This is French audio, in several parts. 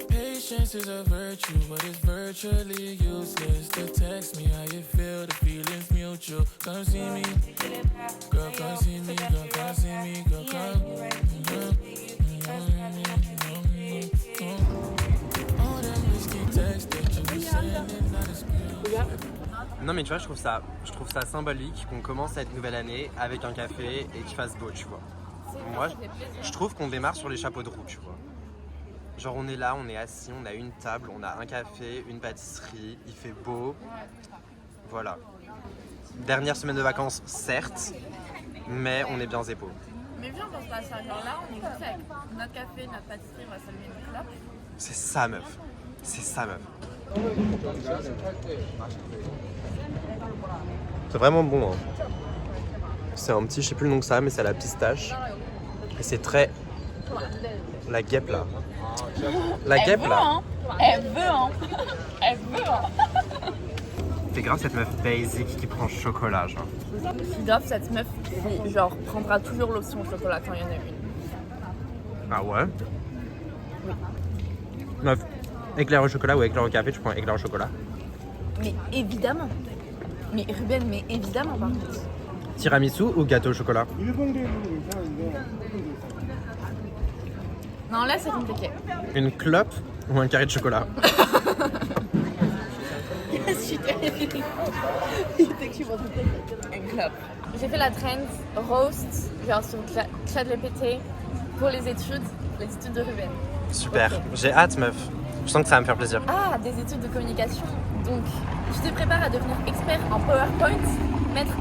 Patience is a virtue, but it's virtually useless. To text me how you feel, the feeling's mutual. Come see me, girl, come see me, girl, come see me, girl, come. All them risky texts that you be sending, not a skill. Non mais tu vois, je trouve ça symbolique qu'on commence cette nouvelle année avec un café et qu'il fasse beau, tu vois. Moi, je trouve qu'on démarre sur les chapeaux de roue, tu vois. Genre on est là, on est assis, on a une table, on a un café, une pâtisserie, il fait beau. Voilà. Dernière semaine de vacances, certes, mais on est bien zépo. Mais viens, on pense pas à ça. Genre là, on est tous avec notre café, notre pâtisserie, on va s'allumer une clope. C'est ça, meuf. C'est ça, meuf. C'est vraiment bon. Hein. C'est un petit, je sais plus le nom que ça, mais c'est à la pistache. Et c'est très... La guêpe là. La guêpe là. Hein. Elle veut, hein. Elle veut, hein. C'est grave cette meuf basic qui prend chocolat, genre. C'est grave cette meuf qui, genre, prendra toujours l'option au chocolat quand il y en a une. Ah ouais? Oui. Meuf, éclair au chocolat ou éclair au café, tu prends éclair au chocolat? Mais évidemment. Mais Ruben, mais évidemment par contre. Tiramisu ou gâteau au chocolat? Non, là c'est compliqué. Une clope ou un carré de chocolat? Une clope. J'ai fait la trend roast, genre sur ChatGPT pour les études de Ruben. Super, Ok. j'ai hâte meuf. Je sens que ça va me faire plaisir. Ah, des études de communication. Donc, tu te prépares à devenir expert en PowerPoint, mettre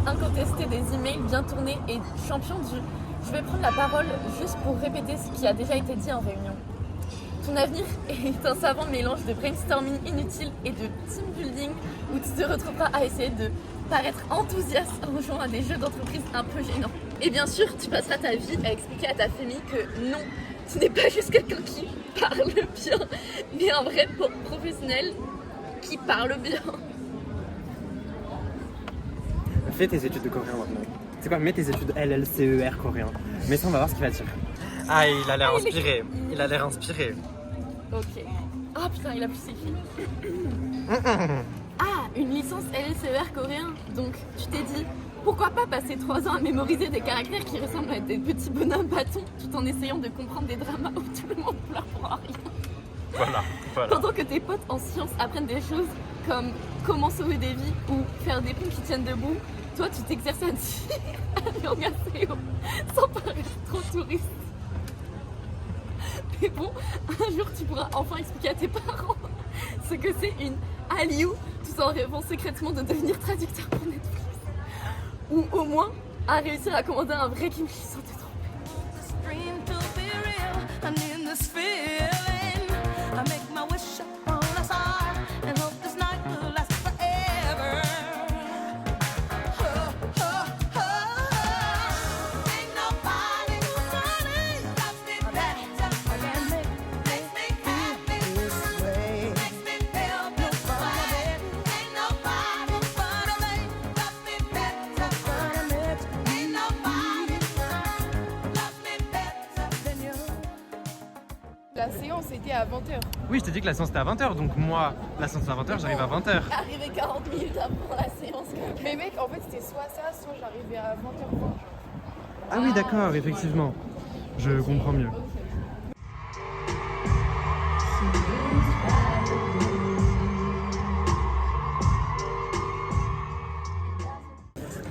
incontesté des emails bien tournés et champion du « je vais prendre la parole juste pour répéter ce qui a déjà été dit en réunion ». Ton avenir est un savant mélange de brainstorming inutile et de team building où tu te retrouveras à essayer de paraître enthousiaste en jouant à des jeux d'entreprise un peu gênants. Et bien sûr, tu passeras ta vie à expliquer à ta famille que non, tu n'es pas juste quelqu'un qui parle bien, mais un vrai professionnel qui parle bien. Fais tes études de coréen maintenant. C'est quoi, mets tes études LLCER coréen. Mais ça, on va voir ce qu'il va dire. Ah, il a l'air inspiré. Il a l'air inspiré. Ok. Ah putain, il a plus écrit. Ah, une licence LLCER coréen. Donc, tu t'es dit, pourquoi pas passer 3 ans à mémoriser des caractères qui ressemblent à des petits bonhommes bâtons tout en essayant de comprendre des dramas où tout le monde pleure pour rien. Voilà. Pendant que tes potes en sciences apprennent des choses comme comment sauver des vies ou faire des ponts qui tiennent debout, toi tu t'exerces à dire Annyeonghaseyo sans paraître trop touriste. Mais bon, un jour tu pourras enfin expliquer à tes parents ce que c'est une Hallyu tout en rêvant secrètement de devenir traducteur pour Netflix. Ou au moins à réussir à commander un vrai kimchi sans te tromper. La séance était à 20h. Oui, je t'ai dit que la séance était à 20h, donc moi, la séance est à 20h, j'arrive à 20h. Arrivé 40 minutes avant la séance. Mais mec, en fait, c'était soit ça, soit j'arrivais à 20h20. Ah oui, d'accord, effectivement. Je comprends mieux.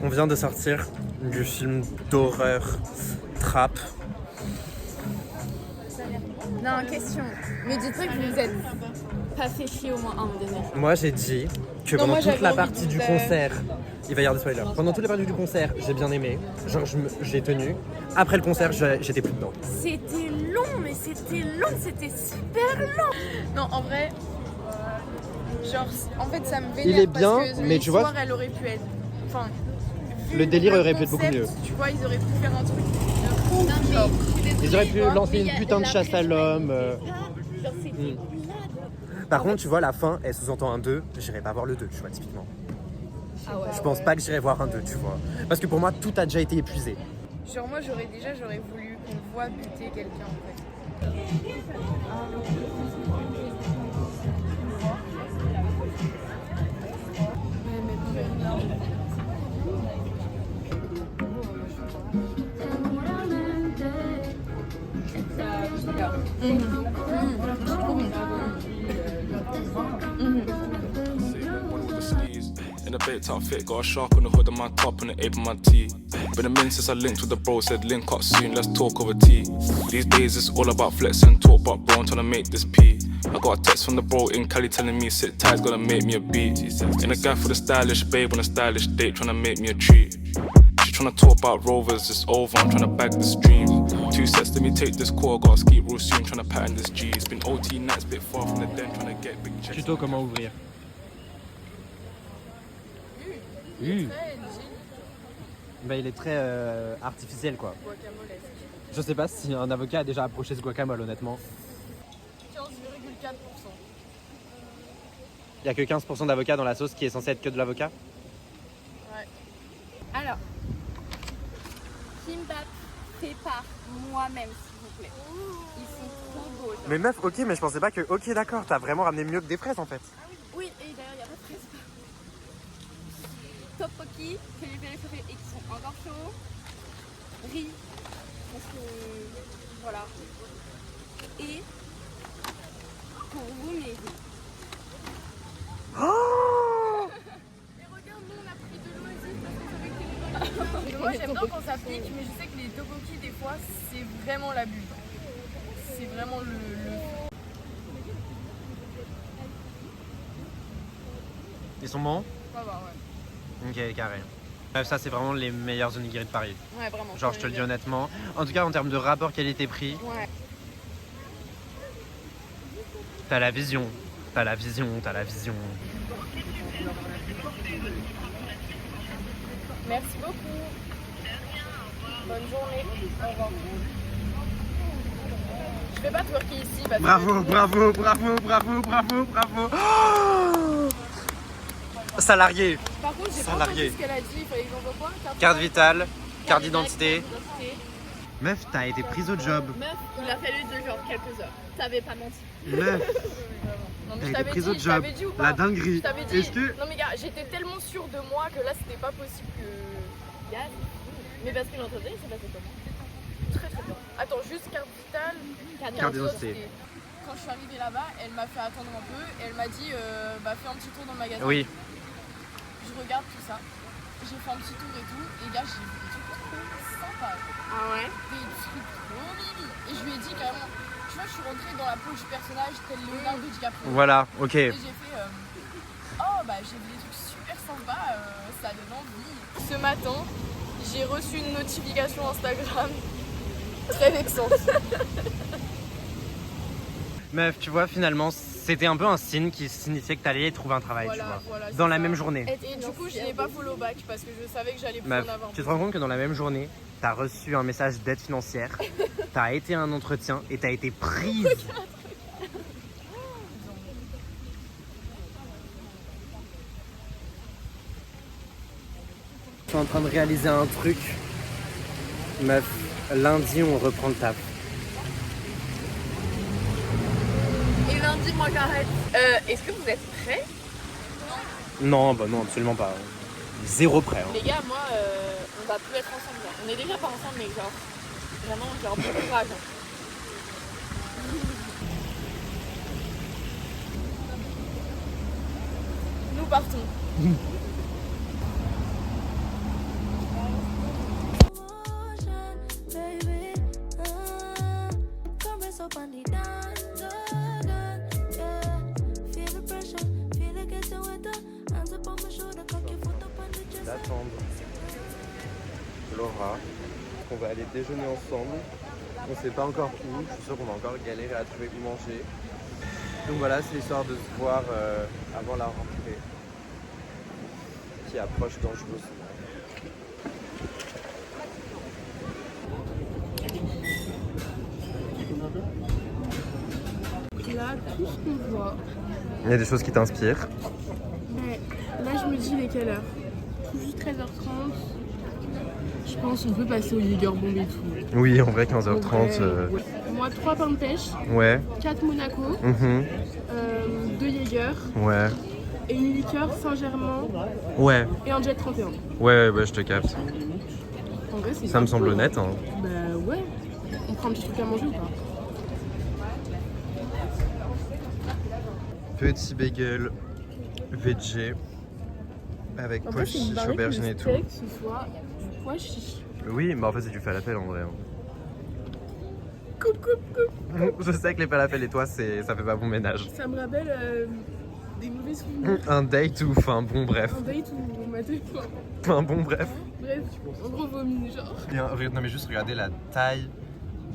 On vient de sortir du film d'horreur Trap. Non, question. Me dites-vous que vous êtes pas fait chier au moins un moment donné. Moi, j'ai dit que Non, pendant moi, toute j'avais la envie partie de du faire- concert, il va y avoir des spoilers. Pendant toute la partie du concert, j'ai bien aimé. Genre, j'ai tenu. Après le concert, j'étais plus dedans. C'était long, mais c'était long, c'était super long. Non, en vrai, genre, en fait, ça me vénère Il est bien, parce que mais tu vois- l'histoire, elle aurait pu être... Enfin, vu Le délire le aurait pu être beaucoup concept, mieux. Tu vois, ils auraient pu faire un truc de ouf, genre. Ils auraient pu lancer une putain de chasse à l'homme. Genre, c'était Par contre, tu vois, la fin, elle sous-entend un 2. J'irai pas voir le 2, tu vois, typiquement. Ah ouais. Je pense pas que j'irai voir un 2, tu vois. Parce que pour moi, tout a déjà été épuisé. Genre moi j'aurais voulu qu'on voit buter quelqu'un en fait. In a baked outfit, got a shark on the hood of my top and the ape on my tee. Been a minute since I linked with the bro, said link up soon, let's talk over tea. These days it's all about flex and talk, but bro, I'm trying to make this P. I got a text from the bro in Cali telling me sit tight, gonna make me a beat. In a guy for the stylish babe on a stylish date, trying to make me a treat. She tryna talk about rovers, it's over, I'm tryna bag this dream. 2 sets, let me take this call, gotta ski real soon, tryna pattern this G. It's been OT nights, bit far from the den, tryna get big checks. Tuto comment ouvrir. Bah, il est très artificiel quoi. Guacamolesque. Je sais pas si un avocat a déjà approché ce guacamole honnêtement. 15,4%. Il y a que 15% d'avocat dans la sauce qui est censé être que de l'avocat. Ouais. Alors, kimbap fait par moi-même, s'il vous plaît. Ils sont trop beaux. genre. Mais meuf, ok, mais je pensais pas que... Ok d'accord, t'as vraiment ramené mieux que des fraises en fait. Oui, et d'ailleurs, il n'y a pas de fraises. Tteokbokki, que les réchauffés et qui sont encore chauds. Riz, parce que. Voilà. Et. Pour vous, mes riz. Et regarde, nous on a pris de l'eau ici parce qu'on savait que t'étais. Moi j'aime bien quand ça pique, mais je sais que les tteokbokki des fois c'est vraiment l'abus. C'est vraiment le... Ils sont bons? Ça va, ouais. Ok, carré. Bref, ça c'est vraiment les meilleurs onigiri de Paris. Ouais, vraiment. Genre je te le dis honnêtement. En tout cas en termes de rapport qualité-prix, Ouais. t'as la vision. T'as la vision, t'as la vision. Merci beaucoup. Bonne journée. Au revoir. Je vais pas twerker ici parce Bravo, que... bravo, bravo, bravo, bravo, bravo. Oh salarié, Par contre, j'ai pas Salarié. entendu ce qu'elle a dit. Il fallait que j'envoie quoi? carte vitale, carte d'identité. Carte d'identité. Meuf, t'as été prise au job. Meuf, il a fallu de genre quelques heures. T'avais pas menti. Meuf, Non, mais t'as je été t'avais prise dit, au je job. t'avais dit ou pas? La dinguerie. Je t'avais dit. Est-ce que... Non mais gars, j'étais tellement sûre de moi que là c'était pas possible que... Yann. Mais parce que l'entretien, il s'est passé comment? Très très bien. Attends, juste carte vitale, Carte d'identité. Quand je suis arrivée là-bas, elle m'a fait attendre un peu et elle m'a dit bah fais un petit tour dans le magasin. Oui. Je regarde tout ça. J'ai fait un petit tour et tout. Et gars, j'ai vu des trucs trop sympas. Ah ouais? Des trucs trop mimi. Et je lui ai dit carrément, tu vois, je suis rentrée dans la peau du personnage tel Leonardo DiCaprio. Voilà, ok. Et j'ai fait oh bah j'ai vu des trucs super sympas, ça donne envie. Ce matin, j'ai reçu une notification Instagram très vexante. Meuf, tu vois, finalement, c'était un peu un signe qui signifiait que t'allais trouver un travail, tu vois. Voilà, Dans c'est la ça. même journée. Et du coup, je n'ai pas follow back parce que je savais que j'allais plus Meuf, en avoir. tu te rends compte que dans la même journée, t'as reçu un message d'aide financière, t'as été à un entretien et t'as été prise. Je suis en train de réaliser un truc. Meuf, lundi on reprend le taf. Et lundi, moi j'arrête. Est-ce que vous êtes prêts? Non, bah non, absolument pas. Zéro prêt. Hein. Les gars, moi, on va plus être ensemble. Genre. On est déjà pas ensemble, mais genre, vraiment, genre, bon courage. Hein. Nous partons. D'attendre Laura. On va aller déjeuner ensemble. On sait pas encore où. Je suis sûr qu'on va encore galérer à trouver où manger. Donc voilà, c'est l'histoire de se voir avant la rentrée qui approche dangereusement. Là, tout ce qu'on voit. Il y a des choses qui t'inspirent. Mais là, je me dis, il est quelle heure? 13h30. Je pense qu'on peut passer au Jäger Bomb et tout. Oui, en vrai, 15h30. Ouais. Moi, 3 pains de pêche, Ouais. 4 Monaco, Mhm. 2 Jäger Ouais. et une liqueur Saint-Germain Ouais. et un Jet 31. Ouais, je te capte. En vrai, c'est Ça me pas semble cool. honnête. Hein. Bah ouais. On prend un petit truc à manger ou pas? Petit bagel veggie avec En pois fait, c'est une chiches, dinguerie que aubergines le et tout. steak, ce soit du pois chiche. Oui, mais en fait, c'est du falafel en vrai. Hein. Coupe. Je sais que les falafels et toi, ça fait pas bon ménage. Ça me rappelle des mauvais souvenirs. Un date ou enfin bon bref. Un date où on matait quoi. Un bon bref. Bref, en gros vomi genre. Bien, non mais juste regardez la taille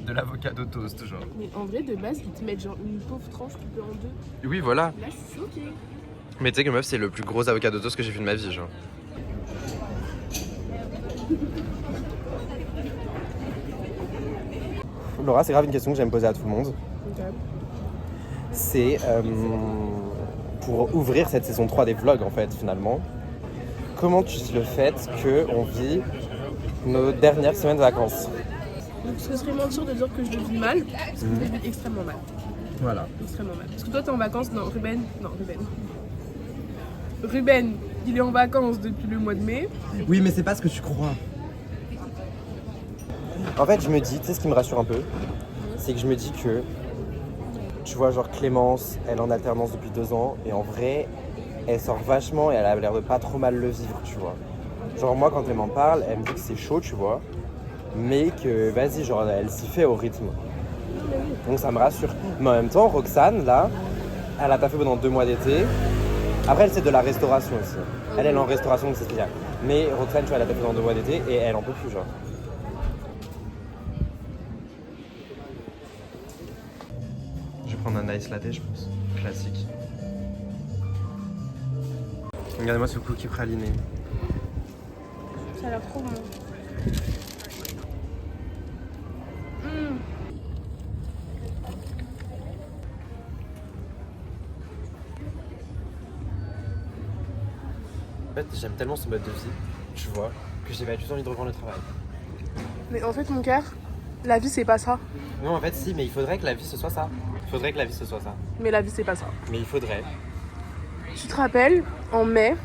de l'avocado toast genre. Mais en vrai, de base, ils te mettent genre une pauvre tranche coupée en deux. Oui voilà. Là, je suis choquée. Mais tu sais que meuf, c'est le plus gros avocado toast que j'ai vu de ma vie genre. Laura, c'est grave une question que j'aime poser à tout le monde. Ok. C'est pour ouvrir cette saison 3 des vlogs en fait finalement. Comment tu dis le fait qu'on vit nos dernières semaines de vacances? Donc, ce serait mentir de dire que je le vis mal, parce que je le vis extrêmement mal. Voilà. Extrêmement mal. Parce que toi, t'es en vacances. Non, Ruben. Ruben, il est en vacances depuis le mois de mai. Oui mais c'est pas ce que tu crois. En fait je me dis, tu sais ce qui me rassure un peu, c'est que je me dis que tu vois genre Clémence, elle est en alternance depuis 2 ans et en vrai elle sort vachement et elle a l'air de pas trop mal le vivre tu vois. Genre moi quand elle m'en parle, elle me dit que c'est chaud tu vois, mais que vas-y genre elle s'y fait au rythme. Donc ça me rassure. Mais en même temps Roxane là, elle a taffé pendant 2 mois d'été. Après elle c'est de la restauration aussi. Elle est en restauration donc c'est spécial. Mais Roxane tu vois elle a taffé pendant 2 mois d'été et elle en peut plus genre. Je vais prendre un ice latte je pense. Classique. Regardez-moi ce cookie praliné. Ça a l'air trop bon. En fait, j'aime tellement ce mode de vie, tu vois, que j'ai pas du tout envie de reprendre le travail. Mais en fait, mon cœur, la vie, c'est pas ça. Non, en fait, si, mais il faudrait que la vie ce soit ça. Il faudrait que la vie ce soit ça. Mais la vie, c'est pas ça. Mais il faudrait. Tu te rappelles, en mai...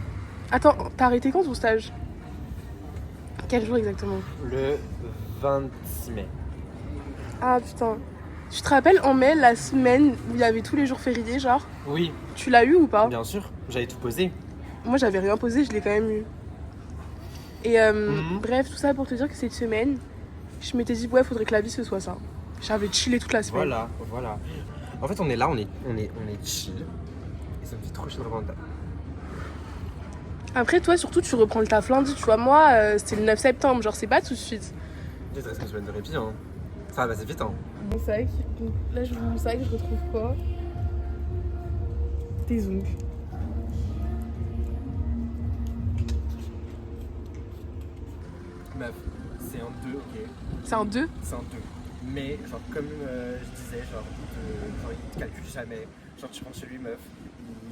Attends, t'as arrêté quand ton stage? Quel jour exactement? Le 26 mai. Ah putain. Tu te rappelles, en mai, la semaine où il y avait tous les jours fériés, genre? Oui, Tu l'as eu ou pas? bien sûr, j'avais tout posé. Moi, j'avais rien posé, je l'ai quand même eu. Et bref, tout ça pour te dire que cette semaine, je m'étais dit, ouais, faudrait que la vie ce soit ça. J'avais chillé toute la semaine. Voilà. En fait, on est là, on est chill. Et ça me fait trop chill de reprendre le taf. Après, toi, surtout, tu reprends le taf lundi, tu vois. Moi, c'était le 9 septembre, genre, c'est pas tout de suite. Il reste une semaine de répit, hein. Ça va passer vite, hein. Mon sac. Donc, là, je ouvre mon sac, je retrouve quoi? Tes ongles. Meuf, c'est un 2, ok. C'est un 2? C'est un 2. Mais, genre, comme je disais, genre, il te calcule jamais. Genre, tu rentres chez lui, meuf,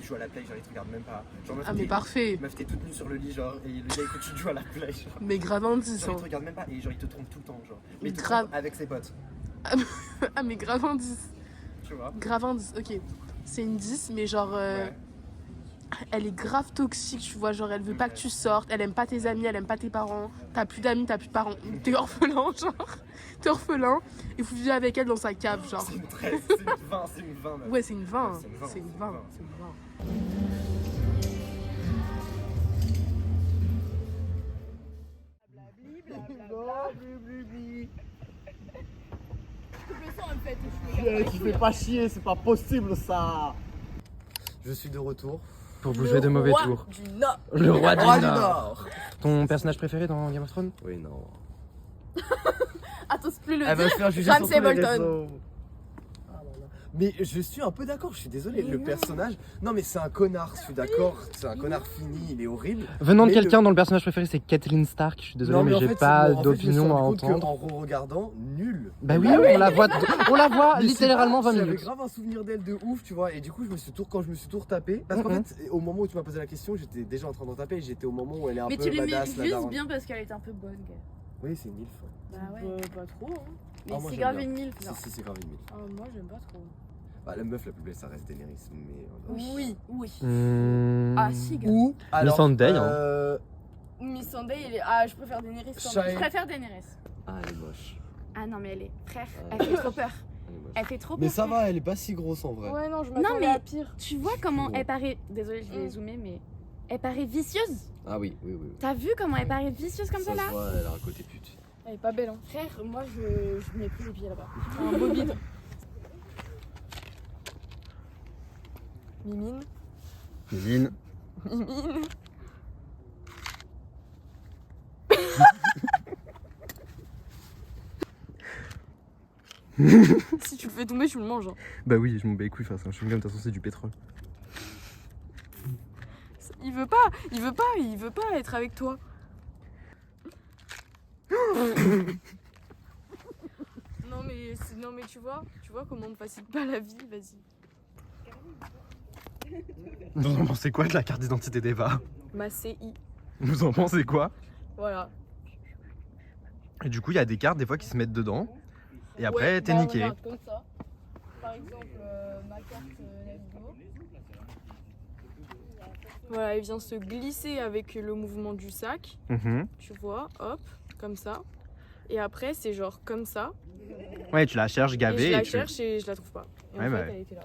il joue à la play, genre, il te regarde même pas. Genre, meuf, Ah, mais parfait. Meuf, t'es toute nue sur le lit, genre, et le gars, il faut que tu joues à la play, genre. Mais grave indice, Genre, hein. il te regarde même pas, et genre, il te trompe tout le temps, genre. Mais Mais il te grave. trompe avec ses potes, Ah, mais grave indice. tu vois. Grave indice, ok. C'est une 10, mais genre, Ouais. elle est grave toxique, tu vois. Genre, elle veut pas que tu sortes, elle aime pas tes amis, elle aime pas tes parents. T'as plus d'amis, t'as plus de parents. T'es orphelin, genre. T'es orphelin, et vous vivez avec elle dans sa cave, genre. C'est une 13, c'est une 20, c'est une 20, meuf. Ouais, c'est une 20. C'est une 20, C'est une 20. C'est une 20. Tu fais pas chier, c'est pas possible ça. Je suis de retour pour vous jouer de mauvais tours. Du Nord. Le roi du Roi Nord. Ton personnage préféré dans Game of Thrones? Oui, non. Attends, c'est plus le Elle va se faire juger Ramsay sur tous les Bolton. réseaux. Mais je suis un peu d'accord, je suis désolé. Le personnage. Non, mais c'est un connard, je suis d'accord. C'est un connard fini, il est horrible. Venant de Mais quelqu'un dont le personnage préféré c'est Kathleen Stark, je suis désolé, Non, mais en j'ai fait, pas en fait, d'opinion à je me suis rendu compte entendre. qu'en re-regardant, nul. Bah oui, on la voit Mais je sais littéralement pas, 20 J'avais minutes. grave un souvenir d'elle de ouf, tu vois. Et du coup, quand je me suis tout retapé. Parce qu'en fait, au moment où tu m'as posé la question, j'étais déjà en train d'en taper. J'étais au moment où elle est un Mais peu tu l'aimais badass, la juste daronne. bien parce qu'elle était un peu bonne. Oui, c'est une milf. Bah ouais. Pas trop. Hein. Mais Ah, moi, c'est j'aime grave bien. une milf. Si, c'est grave une milf. Moi j'aime pas trop. Bah, la meuf la plus belle, ça reste Daenerys. Mais. Oui. Ah si, gars. Ou. Alors, Sunday, Miss Sunday, je préfère Daenerys. Shai- Je préfère Daenerys. Ah, elle est moche. Ah non mais elle est frère, Ouais. elle fait trop peur. Elle est moche. Elle fait trop peur. Mais ça va, elle est pas si grosse en vrai. Ouais non, je Non, m'attendais mais- à pire. Tu vois comment Bon. elle paraît. Désolée, je vais zoomer, mais. Elle paraît vicieuse. Ah oui. T'as vu comment elle paraît vicieuse comme ça se là? voit, elle a un côté pute. Elle est pas belle hein. Frère, moi je mets plus les pieds là-bas. Un beau bide. Mimine. Mimine. Mimine. Si tu le fais tomber, tu le manges. Hein. Bah oui, je m'en bats les couilles, enfin, c'est un chewing-gum, de toute façon c'est du pétrole. Il veut pas être avec toi. non mais tu vois comment on ne facilite pas la vie, vas-y. Vous en pensez quoi de la carte d'identité d'Eva? Ma CI, Vous en pensez quoi? voilà. Et du coup, il y a des cartes des fois qui se mettent dedans. Et après, Ouais, t'es bah, niqué. regarde, comme ça. Par exemple, ma carte Let's Go. Voilà, elle vient se glisser avec le mouvement du sac, Mhm. tu vois, hop, comme ça. Et après, c'est genre comme ça. Ouais, tu la cherches Et gavée. je la et tu- cherche et je la trouve pas. Et Ouais, en bah fait, ouais. elle était là.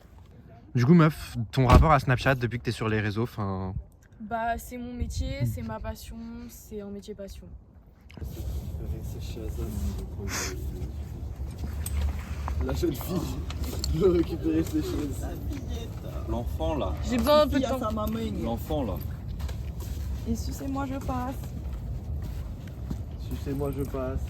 Du coup, meuf, ton rapport à Snapchat depuis que t'es sur les réseaux, enfin. Bah, c'est mon métier, c'est ma passion, c'est un métier passion. La jeune fille, je veux récupérer ses choses. L'enfant là, J'ai besoin d'un peu de temps. l'enfant là. Et sucez-moi, je passe. Sucez-moi, je passe.